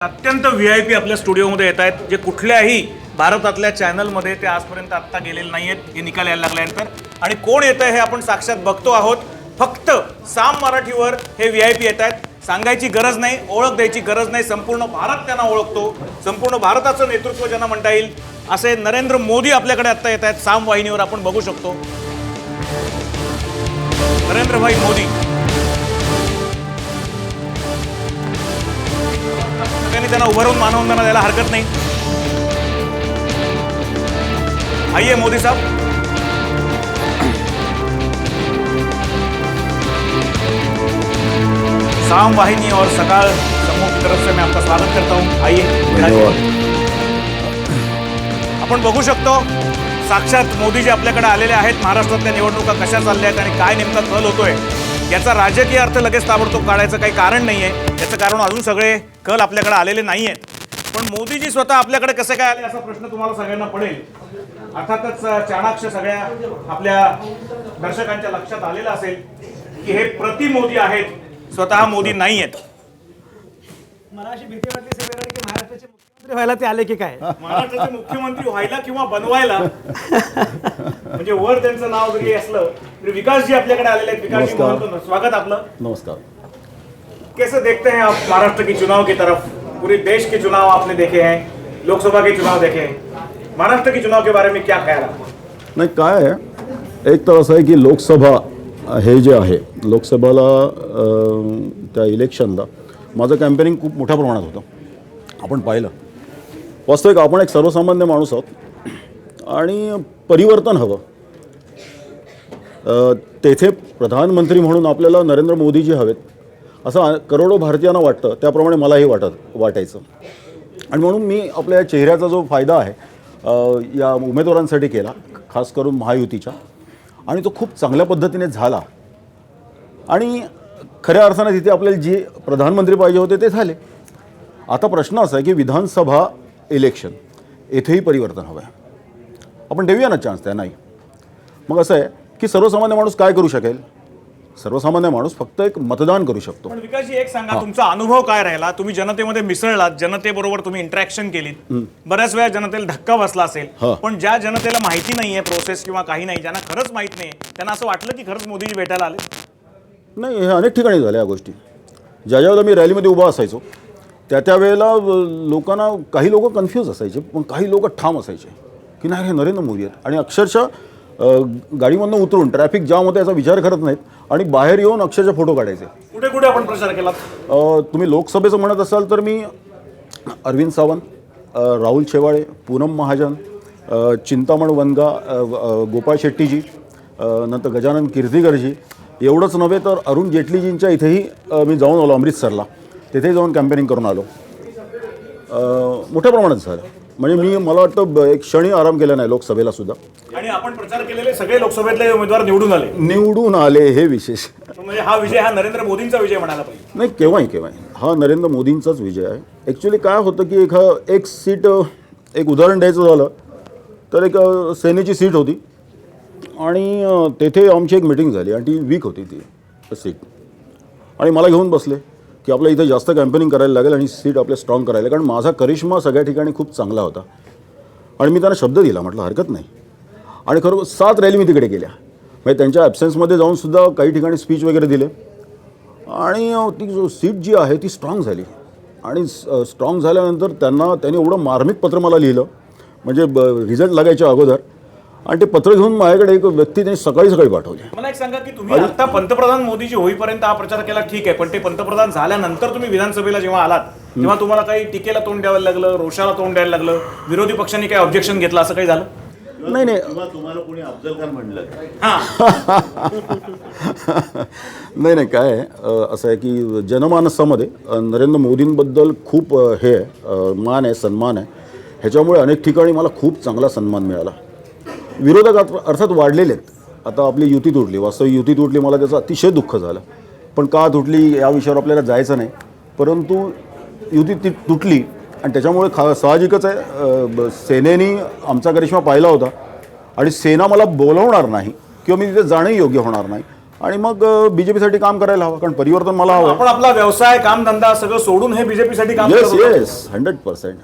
अत्यंत व्हीआयपी आपल्या स्टुडिओमध्ये येत आहेत जे कुठल्याही भारतातल्या चॅनलमध्ये ते आजपर्यंत आत्ता गेलेले नाही आहेत हे निकाल यायला लागल्यानंतर आणि कोण येतं हे आपण साक्षात बघतो आहोत. फक्त साम मराठीवर हे व्हीआयपी येत आहेत. सांगायची गरज नाही, ओळख द्यायची गरज नाही. संपूर्ण भारत त्यांना ओळखतो. संपूर्ण भारताचं नेतृत्व ज्यांना म्हणता येईल असे नरेंद्र मोदी आपल्याकडे आत्ता येत आहेत. साम वाहिनीवर आपण बघू शकतो नरेंद्रभाई मोदी. त्यांना उभारून मानवंदना द्यायला हरकत नाही. आइए मोदी साहब. साम वाहिनी और सकाळ समूह की तरफ से मैं आपका स्वागत करता हूं. आइए. आपण बघू शकतो साक्षात मोदीजी आपल्याकडे आलेले आहेत. महाराष्ट्रातल्या निवडणुका कशा चालल्या आहेत आणि काय नेमका कल होतोय याचा राजकीय अर्थ लगेच ताबडतोब काढायचं काही कारण नाही आहे. याचं कारण अजून सगळे कल आपल्याकडे आलेले नाही आहेत. पण मोदीजी स्वतः आपल्याकडे कसे काय आले असा प्रश्न तुम्हाला सगळ्यांना पडेल. अर्थातच चाणाक्ष सगळ्या आपल्या दर्शकांच्या लक्षात आलेलं असेल की हे प्रति मोदी आहेत, स्वतः मोदी नाही आहेत. मला अशी भीती वाटली सगळ्यांना की महाराष्ट्राचे मुख्यमंत्री व्हायला ते आले की काय. महाराष्ट्राचे मुख्यमंत्री व्हायला किंवा बनवायला म्हणजे वर त्यांचं नाव जरी असलं तरी विकासजी आपल्याकडे आलेले आहेत. विकासजी म्हणतो स्वागत आपलं. नमस्कार. कैसे देखते हैं आप महाराष्ट्र की चुनाव की तरफ? पूरे देश के चुनाव आपने देखे हैं, लोकसभा के चुनाव देखे हैं, महाराष्ट्र के चुनाव के बारे में क्या ख्याल है? नाही काय आहे, एक तर असं आहे की लोकसभा हे जे आहे लोकसभेला त्या इलेक्शनला माझं कॅम्पेनिंग खूप मोठ्या प्रमाणात होतं. आपण पाहिलं वास्तविक आपण एक सर्वसामान्य माणूस आहोत आणि परिवर्तन हवं. तेथे प्रधानमंत्री म्हणून आपल्याला नरेंद्र मोदीजी हवेत असं करोडो भारतीयांना वाटतं. त्याप्रमाणे मलाही वाटायचं आणि म्हणून मी आपल्या चेहऱ्याचा जो फायदा आहे या उमेदवारांसाठी केला, खास करून महायुतीच्या, आणि तो खूप चांगल्या पद्धतीने झाला. आणि खऱ्या अर्थाने तिथे आपल्याला जे प्रधानमंत्री पाहिजे होते ते झाले. आता प्रश्न असा आहे की विधानसभा इलेक्शन येथेही परिवर्तन हवं आहे. आपण देऊया ना चान्स त्या. नाही मग असं आहे की सर्वसामान्य माणूस काय करू शकेल? सर्वसामान्य माणूस फक्त एक मतदान करू शकतो. पण विकासजी एक सांगा, तुमचा अनुभव काय राहिला? तुम्ही जनतेमध्ये मिसळलात, जनतेबरोबर तुम्ही इंटरॅक्शन केलीत, बऱ्याच वेळा जनतेला धक्का बसला असेल. पण ज्या जनतेला माहिती नाहीये प्रोसेस किंवा काही नाही, ज्यांना खरंच माहित नाही, त्यांना असं वाटलं की खरंच मोदीजी भेटायला आले? नाही, हे अनेक ठिकाणी झाल्या या गोष्टी. ज्या वेळेला मी रॅलीमध्ये उभा असायचो त्या वेळेला लोकांना, काही लोक कन्फ्यूज असायचे पण काही लोक ठाम असायचे की नाही हे नरेंद्र मोदी आहेत. आणि अक्षरशः गाडीमधनं उतरून ट्रॅफिक जाम होतं याचा विचार करत नाहीत आणि बाहेर येऊन अक्षरशः फोटो काढायचे. कुठे कुठे आपण प्रचार केला? तुम्ही लोकसभेचं म्हणत असाल तर मी अरविंद सावंत, राहुल शेवाळे, पूनम महाजन, चिंतामण वनगा, गोपाळ शेट्टीजी, नंतर गजानन कीर्तिकरजी, एवढंच नव्हे तर अरुण जेटलीजींच्या इथेही मी जाऊन आलो. अमृतसरला तिथेही जाऊन कॅम्पेनिंग करून आलो. मोठ्या प्रमाणात झालं. म्हणजे मला वाटतं एक क्षणी आराम केला नाही लोकसभेला सुद्धा. आणि आपण प्रचार केलेले सगळे लोकसभेतले उमेदवार निवडून आले. हे विशेष. म्हणजे हा विजय हा नरेंद्र मोदींचा विजय म्हणायला पाहिजे. नाही, केव्हाही हा नरेंद्र मोदींचाच विजय आहे. ॲक्च्युली काय होतं की एक सीट, एक उदाहरण द्यायचं झालं तर एक सेनेची सीट होती आणि तेथे आमची एक मीटिंग झाली आणि ती वीक होती ती सीट. आणि मला घेऊन बसले की आपल्या इथे जास्त कॅम्पेनिंग करायला लागेल आणि सीट आपल्या स्ट्रॉंग करायला, कारण माझा करिश्मा सगळ्या ठिकाणी खूप चांगला होता. आणि मी त्यांना शब्द दिला, म्हटलं हरकत नाही. आणि खरं 7 रॅली मी तिकडे केल्या. म्हणजे त्यांच्या ॲब्सेन्समध्ये जाऊनसुद्धा काही ठिकाणी स्पीच वगैरे दिले. आणि ती जो सीट जी आहे ती स्ट्रॉंग झाली. आणि स्ट्रॉंग झाल्यानंतर त्यांनी एवढं मार्मिक पत्र मला लिहिलं, म्हणजे रिझल्ट लागायच्या अगोदर. आणि ते पत्र घेऊन माझ्याकडे एक व्यक्ती त्यांनी सकाळी पाठवली. मला एक सांगा की तुम्ही आता पंतप्रधान मोदीजी होईपर्यंत हा प्रचार केला, ठीक आहे, पण ते पंतप्रधान झाल्यानंतर तुम्ही विधानसभेला जेव्हा आलात तेव्हा तुम्हाला काही टीकेला तोंड द्यावं लागलं, रोषाला तोंड द्यायला लागलं, विरोधी पक्षांनी काही ऑब्जेक्शन घेतलं, असं काही झालं? नाही तुम्हाला कोणी अफजल खान म्हणलं? नाही काय आहे, असं आहे की जनमानसामध्ये नरेंद्र मोदींबद्दल खूप हे आहे, मान आहे, सन्मान आहे. ह्याच्यामुळे अनेक ठिकाणी मला खूप चांगला सन्मान मिळाला. विरोधक अर्थात वाढलेले आहेत. आता आपली युती तुटली, वास्तविक युती तुटली, मला त्याचं अतिशय दुःख झालं. पण का तुटली या विषयावर आपल्याला जायचं नाही, परंतु युती ती तुटली आणि त्याच्यामुळे साहजिकच आहे सेनेने आमचा करिश्मा पाहिला होता आणि सेना मला बोलवणार नाही किंवा मी तिथे जाणंही योग्य होणार नाही. आणि मग BJP साठी काम करायला हवं, कारण परिवर्तन मला हवं. आपण आपला व्यवसाय कामधंदा सगळं सोडून हे बीजेपीसाठी काम करत येस होतो. येस 100%.